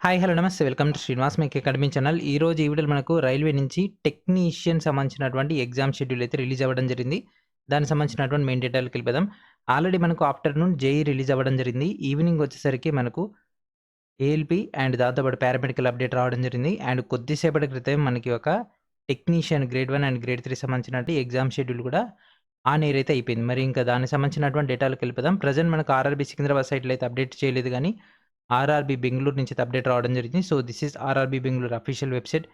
Hi! Hello! నమస్తే. Welcome to Srinivas make academy channel. ఈరోజు ఈ వీడియోలో మనకు రైల్వే నుంచి టెక్నీషియన్ సంబంధించినటువంటి ఎగ్జామ్ షెడ్యూల్ అయితే రిలీజ్ అవ్వడం జరిగింది. దానికి సంబంధించినటువంటి మెయిన్ డీటెయిల్‌కెళ్ళిపోదాం. ఆల్రెడీ మనకు ఆఫ్టర్‌నూన్ జేఈఈ రిలీజ్ అవ్వడం జరిగింది. ఈవినింగ్ వచ్చేసరికి మనకు ఏఎల్‌పీ అండ్ దాంతో పాటు పారామెడికల్ అప్డేట్ రావడం జరిగింది. అండ్ కొద్దిసేపటి క్రితం మనకి ఒక టెక్నీషియన్ గ్రేడ్ 1 అండ్ గ్రేడ్ 3 సంబంధించినటువంటి ఎగ్జామ్ షెడ్యూల్ కూడా ఆన్ ఎయిర్ అయితే అయిపోయింది. మరి ఇంకా దానికి సంబంధించినటువంటి డేటాలోకెళ్ళిపోదాం. ప్రెజెంట్ మనకు ఆర్ఆర్‌బీ సికింద్రాబాద్ సైట్‌లో అయితే అప్డేట్ చేయలేదు గానీ ఆర్ఆర్‌బీ బెంగుళూరు నుంచి అయితే అప్డేట్ రావడం జరిగింది. So, this is RRB Bengaluru official website.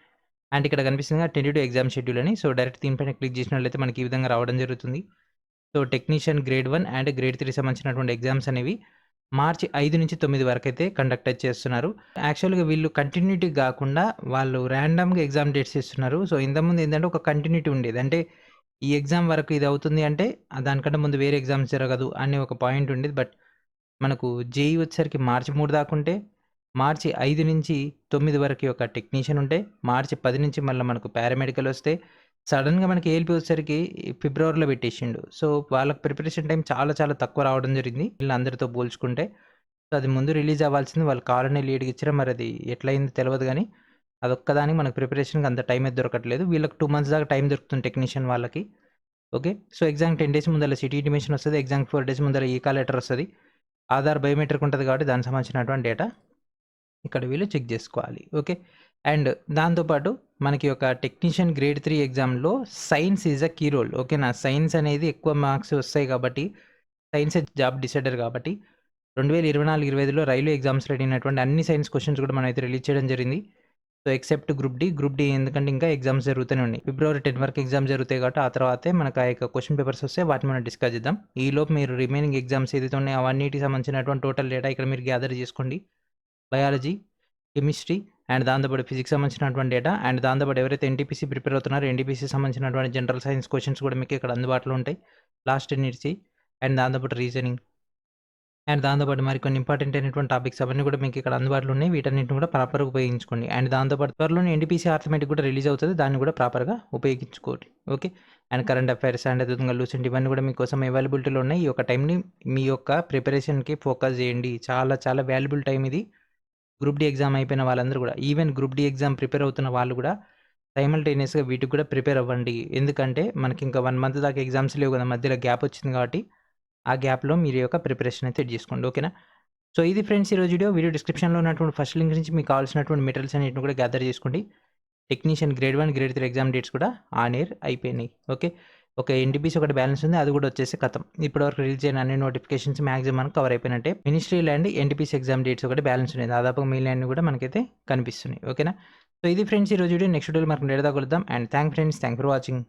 And ఇక్కడ కనిపిస్తుందిగా టెంటేటివ్ ఎగ్జామ్ షెడ్యూల్ అని. సో, డైరెక్ట్ దీనిపైన క్లిక్ చేసినట్లయితే మనకి ఈ విధంగా రావడం జరుగుతుంది. So, technician grade 1 and grade 3 సంబంధించినటువంటి ఎగ్జామ్స్ అనేవి మార్చి 5 నుంచి 9 వరకైతే కండక్ట్ అయితే చేస్తున్నారు. యాక్చువల్‌గా వీళ్ళు కంటిన్యూటీ గాకుండా వాళ్ళు ర్యాండమ్‌గా ఎగ్జామ్ డేట్స్ ఇస్తున్నారు. సో, ఇంతకుముందు ఏందంటే ఒక కంటిన్యూటీ ఉండేది. అంటే ఈ ఎగ్జామ్ వరకు ఇది అవుతుంది అంటే దానికంటే ముందు వేరే ఎగ్జామ్స్ జరగదు అనే ఒక పాయింట్ ఉండేది. బట్ మనకు జేఈఈ వచ్చేసరికి మార్చి 3 దాకుంటే, మార్చి 5 నుంచి 9 వరకి ఒక టెక్నీషియన్ ఉంటే, మార్చి 10 నుంచి మళ్ళా మనకు పారామెడికల్ వస్తే, సడెన్‌గా మనకి ఏఎల్‌పీ వచ్చేసరికి ఫిబ్రవరిలో పెట్టేసిండు. సో, వాళ్ళకి ప్రిపరేషన్ టైం చాలా చాలా తక్కువ రావడం జరిగింది. వీళ్ళందరితో పోల్చుకుంటే. సో, అది ముందు రిలీజ్ అవ్వాల్సింది వాళ్ళు కావాలనే లేట్‌గా ఇచ్చిర్రు. మరి అది ఎట్లయిందో తెలవదు గానీ, అదొక్కదానికి మనకు ప్రిపరేషన్‌కి అంత టైం అయితే దొరకట్లేదు. వీళ్ళకి 2 మంత్స్ దాకా టైం దొరుకుతుంది టెక్నీషియన్ వాళ్ళకి. ఓకే. సో, ఎగ్జామ్‌కి 10 డేస్ ముందల సిటీ ఇంటిమేషన్ వస్తది. ఎగ్జామ్‌కి 4 డేస్ ముందల ఈ-కాల్ లెటర్ వస్తది. ఆధార్ బయోమెట్రిక్ ఉంటది కాబట్టి దానికి సంబంధించినటువంటి డేటా ఇక్కడ వీళ్ళు చెక్ జేసుకోవాలి. ఓకే. అండ్ దాంతో పాటు మనకి ఒక టెక్నీషియన్ గ్రేడ్ 3 ఎగ్జామ్‌లో science is a key role. ఓకేనా. సైన్స్ అనేది ఎక్కువ మార్క్స్ వస్తాయి కాబట్టి, సైన్సే జాబ్ డిసైడర్ కాబట్టి 2024, 25లో రైల్వే ఎగ్జామ్స్‌లో అడిగినటువంటి అన్ని సైన్స్ క్వెషన్స్ కూడా మనమైతే రిలీజ్ చేయడం జరిగింది. So, except group D. Group D ఎందుకంటే ఇంకా ఎగ్జామ్స్ జరుగుతూనే ఉన్నాయి. ఫిబ్రవరి 10 వరకు ఎగ్జామ్స్ జరుగుతాయి కాబట్టి ఆ తర్వాతే మనకు ఆ యొక్క క్వెషన్ పేపర్స్ వస్తే వాటిని మనం డిస్కస్ చేద్దాం. ఈలోపు మీరు రిమైనింగ్ ఎగ్జామ్స్ ఏదైతే ఉన్నాయో అవన్నిటికి సంబంధించినటువంటి టోటల్ డేటా ఇక్కడ మీరు గ్యాదర్ చేసుకోండి. బయాలజీ, కెమిస్ట్రీ అండ్ దాంతో పాటు ఫిజిక్స్ సంబంధించినటువంటి డేటా అండ్ దాంతో పాటు ఎవరైతే ఎన్‌టీపీసీ ప్రిపేర్ అవుతున్నారో ఎన్‌టీపీసీ సంబంధించినటువంటి జనరల్ సైన్స్ క్వెషన్స్ కూడా మీకు ఇక్కడ అందుబాటులో ఉంటాయి. లాస్ట్ మినిట్స్‌యి అండ్ దాంతో పాటు రీజనింగ్ అండ్ దాంతో పాటు మరికొన్ని ఇంపార్టెంట్ అయినటువంటి టాపిక్స్ అవన్నీ కూడా మీకు ఇక్కడ అందుబాటులో ఉన్నాయి. వీటన్నిటిని కూడా ప్రాపర్‌గా ఉపయోగించుకోండి. అండ్ దాంతో పాటు త్వరలోనే ఎన్‌టీపీసీ ఆర్థమెటిక్ కూడా రిలీజ్ అవుతది. దాన్ని కూడా ప్రాపర్‌గా ఉపయోగించుకోండి. Okay. And current affairs and అదేవిధంగా లూసెంట్ ఇవన్నీ కూడా మీకోసం అవైలబిలిటీలో ఉన్నాయి. ఈ యొక్క టైంని మీ యొక్క ప్రిపరేషన్‌కి ఫోకస్ చేయండి. చాలా చాలా వాల్యుబుల్ టైం ఇది. గ్రూప్ డి ఎగ్జామ్ అయిపోయిన వాళ్ళందరూ కూడా even group D exam prepare అవుతున్న వాళ్ళు కూడా సైమల్టేనియస్‌గా వీటికి కూడా ప్రిపేర్ అవ్వండి. ఎందుకంటే మనకి ఇంకా 1 మంత్ దాకా ఎగ్జామ్స్ లేవు కదా! మధ్యలో గ్యాప్ వచ్చింది కాబట్టి ఆ గ్యాప్‌లో మీరు యొక్క ప్రిపరేషన్ అయితే చేసుకోండి. ఓకేనా. సో, ఇది ఫ్రెండ్స్ ఈరోజు వీడియో. వీడియో డిస్క్రిప్షన్‌లో ఉన్నటువంటి ఫస్ట్ లింక్ నుంచి మీకు కావాల్సినటువంటి మెటీరియల్స్ అన్నిటిని కూడా గ్యాదర్ చేసుకోండి. Technician grade 1, grade 3 exam dates కూడా ఆన్ ఎయిర్ అయిపోయినాయి. ఓకే. ఒక ఎన్‌టీపీసీ ఒకటి బ్యాలెన్స్ ఉంది. అది కూడా వచ్చేసి ఖతం. ఇప్పటివరకు రిలీజ్ అయిన అన్ని నోటిఫికేషన్స్ మాక్సిమం మనకు కవర్ అయిపోయినట్టే. Ministerial and NTPC exam dates ఒకటి బ్యాలెన్స్ ఉన్నాయి. దాదాపుగా మిగిలినవన్నీ కూడా మనకైతే కనిపిస్తున్నాయి. ఓకేనా. సో, ఇది ఫ్రెండ్స్ ఈరోజు వీడియో. నెక్స్ట్ వీడియోలో మనకు డేటా కలుద్దాం. And thanks friends. Thanks for watching.